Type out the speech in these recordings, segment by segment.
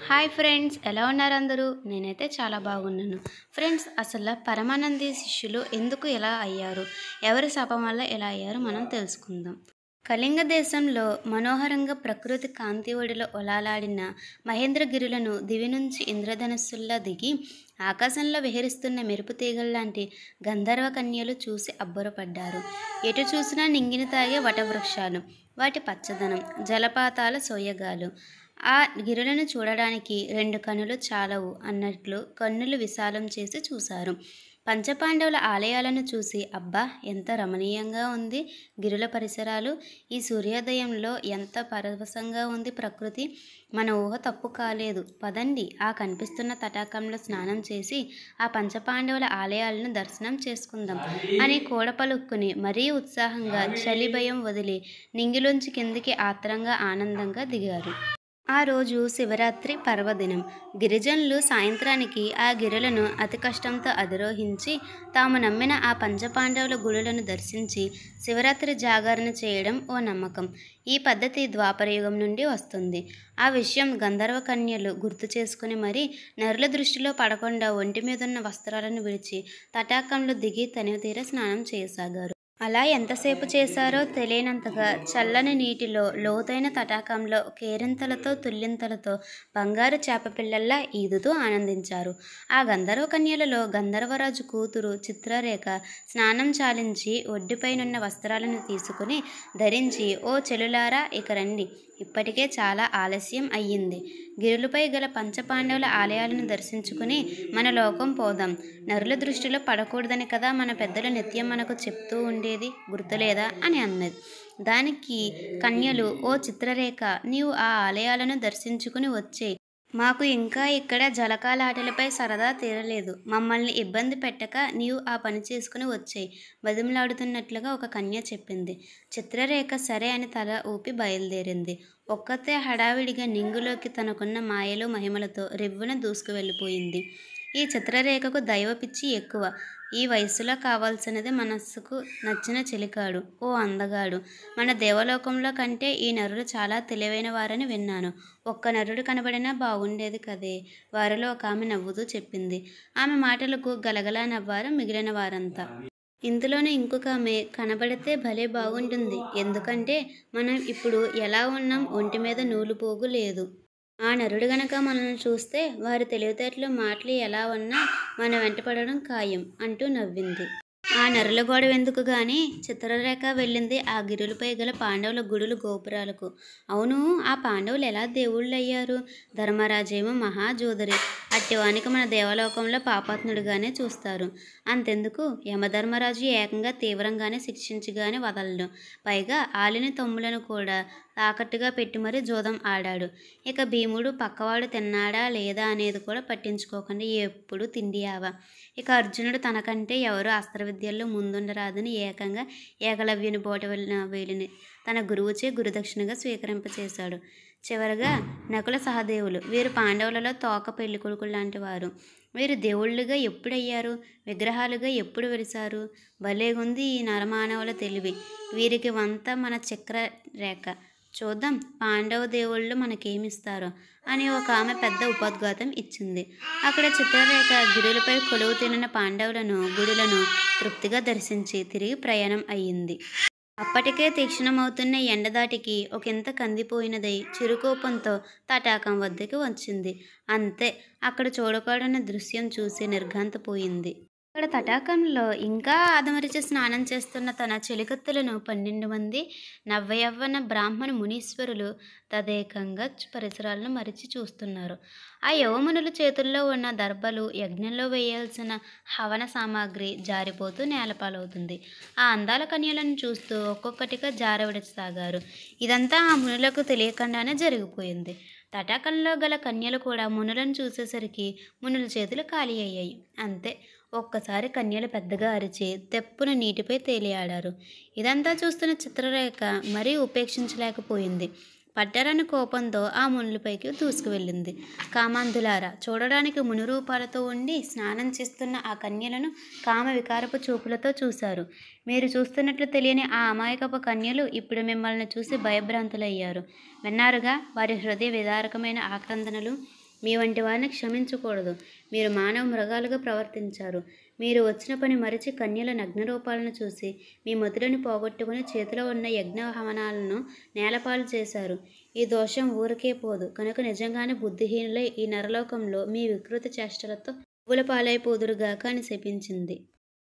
Hi friends, ఎలా ఉన్నారు అందరూ? నేనైతే చాలా బాగున్నాను. ఫ్రెండ్స్, అసలు పరమానంది శిష్యులు ఎందుకు ఇలా అయ్యారు? ఎవరి శాపం వల్ల ఇలా అయ్యారు మనం తెలుసుకుందాం. కళింగ దేశంలో మనోహరంగా ప్రకృతి కాంతి ఒడిలో ఒలాలాడిన మహేంద్రగిరులను దివి నుంచి ఇంద్రధనుస్సుల్లా దిగి ఆకాశంలో విహరిస్తున్న మెరుపు తీగల్లాంటి గంధర్వ కన్యలు చూసి అబ్బురపడ్డారు. ఎటు చూసినా నింగిని తాగే వటవృక్షాలు, వాటి పచ్చదనం, జలపాతాల సోయగాలు. ఆ గిరులను చూడడానికి రెండు కనులు చాలవు అన్నట్లు కన్నులు విశాలం చేసి చూశారు. పంచపాండవుల ఆలయాలను చూసి అబ్బా, ఎంత రమణీయంగా ఉంది గిరుల పరిసరాలు! ఈ సూర్యోదయంలో ఎంత పరవశంగా ఉంది ప్రకృతి! మన ఊహ తప్పు కాలేదు. పదండి, ఆ కనిపిస్తున్న తటాకంలో స్నానం చేసి ఆ పంచపాండవుల ఆలయాలను దర్శనం చేసుకుందాం అని కూడ పలుక్కుని మరీ ఉత్సాహంగా చలి భయం వదిలి నింగిలోంచి కిందికి ఆత్రంగా ఆనందంగా దిగారు. ఆ రోజు శివరాత్రి పర్వదినం. గిరిజనులు సాయంత్రానికి ఆ గిరులను అతి కష్టంతో అధిరోహించి తాము నమ్మిన ఆ పంచపాండవుల గుడులను దర్శించి శివరాత్రి జాగరణ చేయడం ఓ నమ్మకం. ఈ పద్ధతి ద్వాపరయుగం నుండి వస్తుంది. ఆ విషయం గంధర్వ కన్యలు గుర్తు చేసుకుని మరీ నరుల దృష్టిలో పడకుండా ఒంటి మీదున్న వస్త్రాలను విడిచి తటాకంలో దిగి తనివితీరా స్నానం చేయసాగారు. అలా ఎంతసేపు చేశారో తెలియనంతగా చల్లని నీటిలో లోతైన తటాకంలో కేరింతలతో తుళ్లింతలతో బంగారు చేపపిల్లల్లా ఈదుతూ ఆనందించారు. ఆ గంధర్వ కన్యలలో గంధర్వరాజు కూతురు చిత్రరేఖ స్నానం చాలించి ఒడ్డుపైనున్న వస్త్రాలను తీసుకుని ధరించి, ఓ చెలులారా, ఇక రండి, ఇప్పటికే చాలా ఆలస్యం అయ్యింది. గిరులపై గల పంచపాండవుల ఆలయాలను దర్శించుకుని మన లోకం పోదాం. నరుల దృష్టిలో పడకూడదని కదా మన పెద్దలు నిత్యం మనకు చెప్తూ ఉండేది, గుర్తులేదా అని అన్నది. దానికి కన్యలు, ఓ చిత్రరేఖ, నీవు ఆ ఆలయాలను దర్శించుకుని వచ్చేయి. మాకు ఇంకా ఇక్కడ జలకాలాటలపై సరదా తీరలేదు. మమ్మల్ని ఇబ్బంది పెట్టక నీవు ఆ పని చేసుకుని వచ్చేయి బతిమలాడుతున్నట్లుగా ఒక కన్య చెప్పింది. చిత్రరేఖ సరే అని తల ఊపి బయలుదేరింది. ఒక్కతే హడావిడిగా నింగులోకి తనకున్న మాయలు మహిమలతో రివ్వున దూసుకు వెళ్ళిపోయింది. ఈ చిత్రరేఖకు దైవ పిచ్చి ఎక్కువ. ఈ వయస్సులో కావాల్సినది మనస్సుకు నచ్చిన చెలికాడు, ఓ అందగాడు. మన దేవలోకంలో కంటే ఈ నరులు చాలా తెలివైన వారని విన్నాను. ఒక్క నరుడు కనబడినా బాగుండేది కదే, వారిలో ఒక ఆమె నవ్వుతూ చెప్పింది. ఆమె మాటలకు గలగలా నవ్వారు మిగిలిన వారంతా. ఇంతలోనే ఇంకొక ఆమె, కనబడితే భలే బాగుంటుంది. ఎందుకంటే మనం ఇప్పుడు ఎలా ఉన్నాం, ఒంటి మీద నూలు పోగు లేదు. ఆ నరుడు గనక మనల్ని చూస్తే వారి తెలివితేటలు మాటలు ఎలా ఉన్నా మన వెంట పడడం ఖాయం అంటూ నవ్వింది. ఆ నరుల గొడవెందుకు గాని చిత్రరేఖ వెళ్ళింది ఆ గిరులపై గల పాండవుల గుడులు గోపురాలకు. అవును, ఆ పాండవులు ఎలా దేవుళ్ళయ్యారు? ధర్మరాజేమో మహాజోదరి, అట్టివానికి మన దేవలోకంలో పాపాత్ముడిగానే చూస్తారు. అంతెందుకు, యమధర్మరాజు ఏకంగా తీవ్రంగానే శిక్షించిగానే వదలడు. పైగా ఆలిని తమ్ములను కూడా తాకట్టుగా పెట్టి మరీ జూదం ఆడాడు. ఇక భీముడు పక్కవాడు తిన్నాడా లేదా అనేది కూడా పట్టించుకోకుండా ఎప్పుడు తిండియావా. ఇక అర్జునుడు తనకంటే ఎవరు అస్త్రవిద్యల్లో ముందుండరాదని ఏకంగా ఏకలవ్యుని బోట వేలిని తన గురువుచే గురుదక్షిణగా స్వీకరింపచేశాడు. చివరగా నకుల సహదేవులు, వీరు పాండవులలో తోక పెళ్లి కొడుకులు లాంటి వారు. వీరు దేవుళ్ళుగా ఎప్పుడయ్యారు, విగ్రహాలుగా ఎప్పుడు వెలిశారు? భలేగుంది ఈ నరమానవుల తెలివి. వీరికి వంత మన చక్రరేఖ. చూద్దాం పాండవ దేవుళ్ళు మనకేమిస్తారో అని ఒక ఆమె పెద్ద ఉపోద్ఘాతం ఇచ్చింది. అక్కడ చిత్రరేఖ గిరులపై కొలువు తినిన పాండవులను గుడులను తృప్తిగా దర్శించి తిరిగి ప్రయాణం అయ్యింది. అప్పటికే తీక్షణమవుతున్న ఎండదాటికి ఒకంత కందిపోయినదై చిరుకోపంతో తటాకం వద్దకు వచ్చింది. అంతే, అక్కడ చూడకూడని దృశ్యం చూసి నిర్ఘాంతపోయింది. అక్కడ తటాకంలో ఇంకా ఆదమరిచి స్నానం చేస్తున్న తన చెలికత్తెలను 12 మంది నవ్యయవ్వన బ్రాహ్మణ మునీశ్వరులు తదేకంగా పరిసరాలను మరిచి చూస్తున్నారు. ఆ యువమునుల చేతుల్లో ఉన్న దర్భలు, యజ్ఞంలో వేయాల్సిన హవన సామాగ్రి జారిపోతూ నేలపాలవుతుంది. ఆ అందాల కన్యలను చూస్తూ ఒక్కొక్కటిగా జారవిడసాగారు. ఇదంతా ఆ మునులకు తెలియకుండానే జరిగిపోయింది. తటాకంలో గల కన్యలు కూడా మునులను చూసేసరికి మునుల చేతులు ఖాళీ అయ్యాయి. అంతే, ఒక్కసారి కన్యలు పెద్దగా అరిచి తెప్పున నీటిపై తేలియాడారు. ఇదంతా చూస్తున్న చిత్రరేఖ మరీ ఉపేక్షించలేకపోయింది. పట్టరని కోపంతో ఆ మునులపైకి దూసుకువెళ్ళింది. కామాంధులారా, చూడడానికి ముని రూపాలతో ఉండి స్నానం చేస్తున్న ఆ కన్యలను కామ వికారపు చూపులతో చూశారు. మీరు చూస్తున్నట్లు తెలియని ఆ అమాయకపు కన్యలు ఇప్పుడు మిమ్మల్ని చూసి భయభ్రాంతులయ్యారు. విన్నారుగా వారి హృదయ విదారకమైన ఆక్రందనలు. మీ వంటి వారిని క్షమించకూడదు. మీరు మానవ మృగాలుగా ప్రవర్తించారు. మీరు వచ్చిన పని మరచి కన్యల నగ్న రూపాలను చూసి మీ మతులను పోగొట్టుకుని చేతిలో ఉన్న యజ్ఞ హవనాలను నేలపాలు చేశారు. ఈ దోషం ఊరికే పోదు కనుక నిజంగానే బుద్ధిహీనులై ఈ నరలోకంలో మీ వికృత చేష్టలతో పువ్వుల పాలైపోదురుగాక అని శపించింది.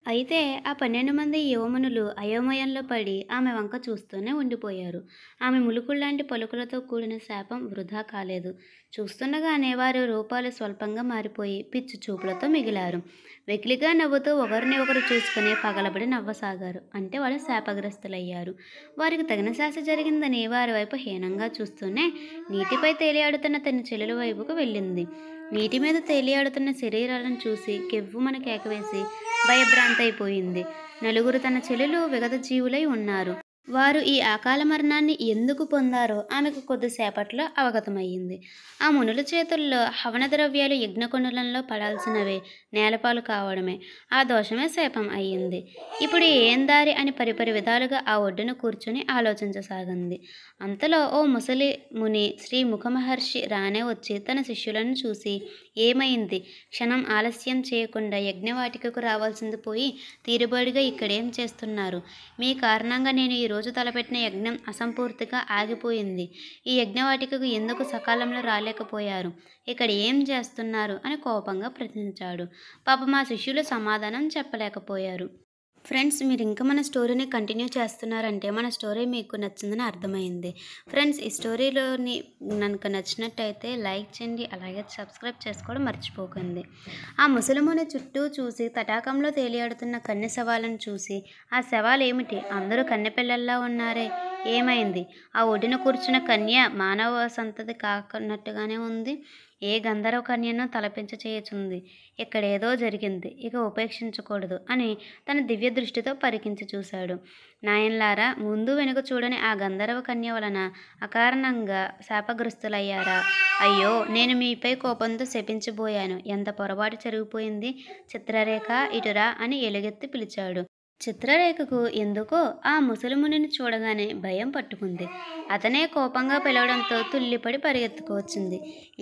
అయితే ఆ 12 మంది యువమునులు అయోమయంలో పడి ఆమె వంక చూస్తూనే ఉండిపోయారు. ఆమె ములుకుల్లాంటి పలుకులతో కూడిన శాపం వృధా కాలేదు. చూస్తుండగానే వారి రూపాలు స్వల్పంగా మారిపోయి పిచ్చి చూపులతో మిగిలారు. వెకిలిగా నవ్వుతూ ఒకరిని ఒకరు చూసుకుని పగలబడి నవ్వసాగారు. అంటే వాళ్ళు శాపగ్రస్తులయ్యారు. వారికి తగిన శాస్త్ర జరిగిందని వారి వైపు హీనంగా చూస్తూనే నీటిపై తేలియాడుతున్న తన చెల్లెల వైపుకు వెళ్ళింది. నీటి మీద తేలియాడుతున్న శరీరాలను చూసి కెవ్వుమని కేకవేసి భయభ్రాంతైపోయింది. నలుగురు తన చెల్లెలు విగత జీవులై ఉన్నారు. వారు ఈ అకాల మరణాన్ని ఎందుకు పొందారో ఆమెకు కొద్దిసేపట్లో అవగతమయ్యింది. ఆ మునుల చేతుల్లో హవన ద్రవ్యాలు యజ్ఞకుండలంలో పడాల్సినవే నేలపాలు కావడమే ఆ దోషమే శాపం అయ్యింది. ఇప్పుడు ఏం దారి అని పరిపరి విధాలుగా ఆ ఒడ్డున కూర్చుని ఆలోచించసాగింది. అంతలో ఓ ముసలి ముని శ్రీ ముఖమహర్షి రానే వచ్చి తన శిష్యులను చూసి, ఏమైంది? క్షణం ఆలస్యం చేయకుండా యజ్ఞవాటికకు రావాల్సింది పోయి తీరుబడిగా ఇక్కడేం చేస్తున్నారు? మీ కారణంగా నేను ఈరోజు తలపెట్టిన యజ్ఞం అసంపూర్తిగా ఆగిపోయింది. ఈ యజ్ఞవాటికకు ఎందుకు సకాలంలో రాలేకపోయారు? ఇక్కడ ఏం చేస్తున్నారు అని కోపంగా ప్రశ్నించాడు. పాపం మా శిష్యులు సమాధానం చెప్పలేకపోయారు. ఫ్రెండ్స్, మీరు ఇంకా మన స్టోరీని కంటిన్యూ చేస్తున్నారంటే మన స్టోరీ మీకు నచ్చిందని అర్థమైంది. ఫ్రెండ్స్, ఈ స్టోరీలోని నాకు నచ్చినట్టయితే లైక్ చేయండి, అలాగే సబ్స్క్రైబ్ చేసుకోవడం మర్చిపోకండి. ఆ ముసలిముని చుట్టూ చూసి తటాకంలో తేలియాడుతున్న కన్నె శవాలను చూసి, ఆ శవాలు ఏమిటి? అందరూ కన్నెపిల్లల్లా ఉన్నారే, ఏమైంది? ఆ ఒడిన కూర్చున్న కన్య మానవ సంతతి కాకున్నట్టుగానే ఉంది. ఏ గంధర్వ కన్యను తలపించ చేయుచుంది. ఇక్కడేదో జరిగింది, ఇక ఉపేక్షించకూడదు అని తన దివ్య దృష్టితో పరికించి చూశాడు. నాయన్లారా, ముందు వెనుక చూడని ఆ గంధర్వ కన్య వలన అకారణంగా శాపగ్రస్తులయ్యారా? అయ్యో, నేను మీపై కోపంతో శపించబోయాను. ఎంత పొరపాటు జరిగిపోయింది. చిత్రరేఖ, ఇటురా అని ఎలుగెత్తి పిలిచాడు. చిత్రరేఖకు ఎందుకో ఆ ముసలిమునిని చూడగానే భయం పట్టుకుంది. అతనే కోపంగా పిలవడంతో తుల్లిపడి పరిగెత్తుకువచ్చింది.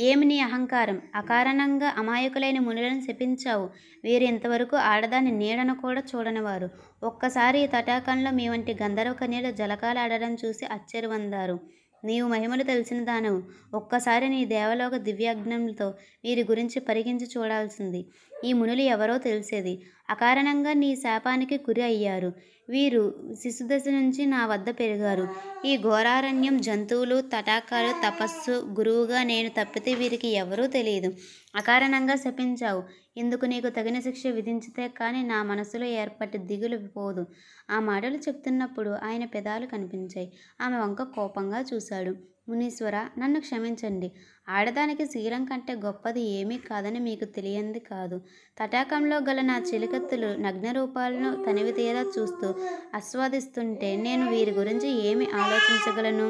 ఏమి నీ అహంకారం? అకారణంగా అమాయకులైన మునులను శపించావు. వీరు ఇంతవరకు ఆడదాని నీడను కూడా చూడనివారు. ఒక్కసారి ఈ తటాకంలో మీ వంటి గంధర్వ కన్యలు జలకాలాడడం చూసి ఆశ్చర్యవందారు. నీవు మహిమలు తెలిసిన దానవు. ఒక్కసారి నీ దేవలోక దివ్యాజ్ఞంతో వీరి గురించి పరికించి చూడాల్సింది. ఈ మునులు ఎవరో తెలిసేది. అకారణంగా నీ శాపానికి గురి అయ్యారు. వీరు శిశుదశ నుంచి నా వద్ద పెరిగారు. ఈ ఘోరారణ్యం, జంతువులు, తటాకాలు, తపస్సు, గురువుగా నేను తప్పితే వీరికి ఎవరూ తెలియదు. అకారణంగా శపించావు. ఇందుకు నీకు తగిన శిక్ష విధించితే కానీ నా మనసులో ఏర్పట్టి దిగులు పోదు. ఆ మాటలు చెప్తున్నప్పుడు ఆయన పెదాలు కనిపించాయి. ఆమె వంక కోపంగా చూశాడు. మునీశ్వర, నన్ను క్షమించండి. ఆడదానికి శీలం కంటే గొప్పది ఏమీ కాదని మీకు తెలియంది కాదు. తటాకంలో గల నా చిలికత్తులు నగ్న రూపాలను తనివి తీరా చూస్తూ ఆస్వాదిస్తుంటే నేను వీరి గురించి ఏమి ఆలోచించగలను?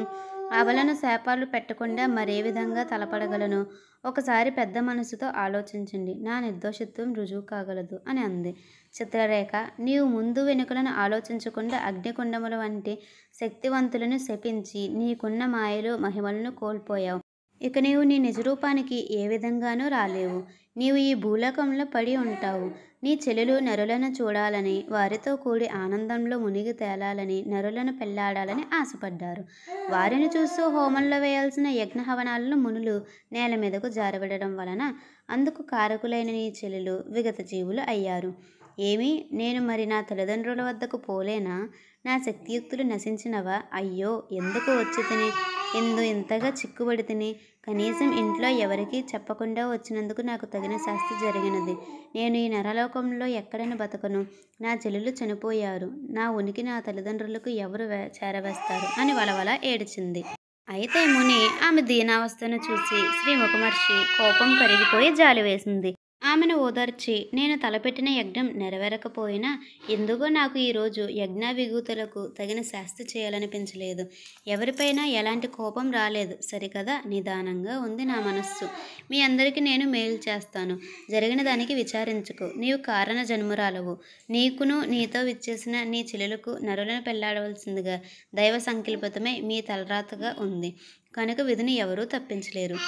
అవలను శాపాలు పెట్టకుండా మరే విధంగా తలపడగలను? ఒకసారి పెద్ద మనసుతో ఆలోచించండి. నా నిర్దోషిత్వం రుజువు కాగలదు అని అంది. చిత్రరేఖ, నీవు ముందు వెనుకలను ఆలోచించకుండా అగ్నికుండముల వంటి శక్తివంతులను శపించి నీకున్న మాయలు మహిమలను కోల్పోయావు. ఇక నీవు నీ నిజరూపానికి ఏ విధంగానూ రాలేవు. నీవు ఈ భూలోకంలో పడి ఉంటావు. నీ చెల్లెలు నరులను చూడాలని, వారితో కూడి ఆనందంలో మునిగి తేలాలని, నరులను పెళ్లాడాలని ఆశపడ్డారు. వారిని చూస్తూ హోమంలో వేయాల్సిన యజ్ఞ హవనాలను మునులు నేల మీదకు జారవిడడం వలన అందుకు కారకులైన నీ చెల్లెలు విగత జీవులు అయ్యారు. ఏమి, నేను మరి నా తల్లిదండ్రుల వద్దకు పోలేనా? నా శక్తియుక్తులు నశించినవా? అయ్యో, ఎందుకు వచ్చి తిని ఇంతగా చిక్కుబడి తిని కనీసం ఇంట్లో ఎవరికీ చెప్పకుండా వచ్చినందుకు నాకు తగిన శాస్తి జరిగినది. నేను ఈ నరలోకంలో ఎక్కడైనా బతకను. నా చెల్లెలు చనిపోయారు. నా ఉనికి నా తల్లిదండ్రులకు ఎవరు చేరవేస్తారు అని వలవల ఏడ్చింది. అయితే ముని ఆమె దీనావస్థను చూసి శ్రీ ముఖమహర్షి కోపం కరిగిపోయి జాలి వేసింది. ఆమెను ఓదార్చి, నేను తలపెట్టిన యజ్ఞం నెరవేరకపోయినా ఎందుకో నాకు ఈరోజు యజ్ఞావిభూతులకు తగిన శాస్తి చేయాలనిపించలేదు. ఎవరిపైనా ఎలాంటి కోపం రాలేదు సరికదా. నిదానంగా ఉంది నా మనస్సు. మీ అందరికీ నేను మేలు చేస్తాను. జరిగిన దానికి విచారించుకో. నీవు కారణ జన్మురాలవు. నీకును నీతో విచ్చేసిన నీ చెల్లెలకు నరులను పెళ్లాడవలసిందిగా దైవ సంకల్పితమే మీ తలరాతగా ఉంది కనుక విధిని ఎవరూ తప్పించలేరు.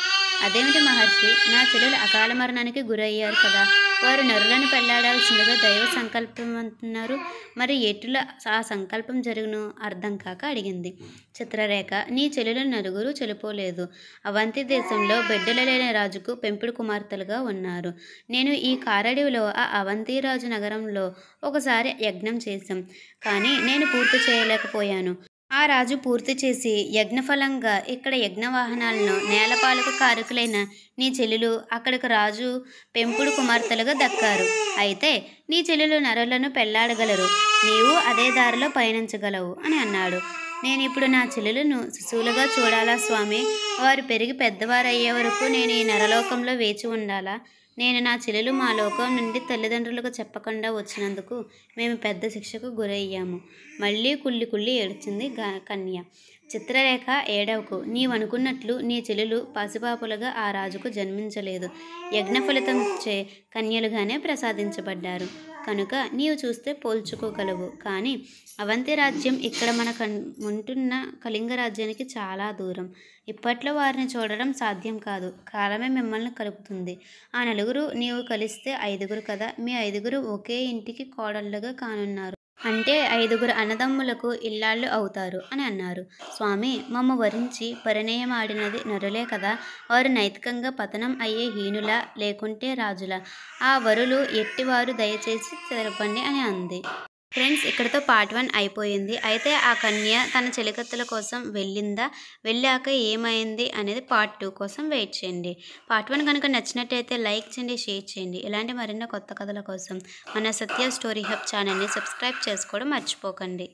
అదేమిటి మహర్షి, నా చెల్లెలు అకాల మరణానికి గురయ్యారు కదా, వారు నరులను పెళ్లాడాల్సిందిగా దైవ సంకల్పం అంటున్నారు, మరి ఎటులా ఆ సంకల్పం జరుగును అర్థం కాక అడిగింది. చిత్రరేఖ, నీ చెల్లెలు నలుగురు చెడిపోలేదు. అవంతి దేశంలో బిడ్డలు లేని రాజుకు పెంపుడు కుమార్తెలుగా ఉన్నారు. నేను ఈ కారడవిలో ఆ అవంతిరాజు నగరంలో ఒకసారి యజ్ఞం చేశాం, కానీ నేను పూర్తి చేయలేకపోయాను. ఆ రాజు పూర్తి చేసి యజ్ఞఫలంగా ఇక్కడ యజ్ఞవాహనాలను నేలపాలకు కారకులైన నీ చెల్లెలు అక్కడికి రాజు పెంపుడు కుమార్తెలుగా దక్కారు. అయితే నీ చెల్లెలు నరులను పెళ్లాడగలరు, నీవు అదే దారిలో పయనించగలవు అని అన్నాడు. నేను ఇప్పుడు నా చెల్లెలను శిశువులుగా చూడాలా స్వామి? వారు పెరిగి పెద్దవారయ్యే వరకు నేను ఈ నరలోకంలో వేచి ఉండాలా? నేను నా చెల్లెలు మా లోకం నుండి తల్లిదండ్రులకు చెప్పకుండా వచ్చినందుకు మేము పెద్ద శిక్షకు గురయ్యాము. మళ్ళీ కుళ్ళి కుళ్ళి ఏడ్చింది కన్య. చిత్రరేఖ, ఏడవకు. నీవనుకున్నట్లు నీ చెల్లెలు పసిపాపులుగా ఆ రాజుకు జన్మించలేదు. యజ్ఞ ఫలితం చే కన్యలుగానే ప్రసాదించబడ్డారు కనుక నీవు చూస్తే పోల్చుకోగలవు. కానీ అవంతి రాజ్యం ఇక్కడ మన ఉంటున్న కళింగ రాజ్యానికి చాలా దూరం. ఇప్పట్లో వారిని చూడడం సాధ్యం కాదు. కాలమే మిమ్మల్ని కలుపుతుంది. ఆ నలుగురు నీవు కలిస్తే 5గురు కదా, మీ 5గురు ఒకే ఇంటికి కోడళ్ళుగా కానున్నారు. అంటే 5గురు అన్నదమ్ములకు ఇల్లాళ్ళు అవుతారు అని అన్నారు. స్వామి, మమ్మ వరించి పరిణయమాడినది నరులే కదా, వారు నైతికంగా పతనం అయ్యే హీనులా లేకుంటే రాజులా? ఆ వరులు ఎట్టివారు దయచేసి తెలపండి అని అంది. ఫ్రెండ్స్, ఇక్కడితో పార్ట్ 1 అయిపోయింది. అయితే ఆ కన్య తన చెలికత్తెల కోసం వెళ్ళిందా, వెళ్ళాక ఏమైంది అనేది పార్ట్ 2 కోసం వెయిట్ చేయండి. పార్ట్ 1 కనుక నచ్చినట్టయితే లైక్ చేయండి, షేర్ చేయండి. ఇలాంటి మరిన్ని కొత్త కథల కోసం మన సత్య స్టోరీ హబ్ ఛానల్ని సబ్స్క్రైబ్ చేసుకోవడం మర్చిపోకండి.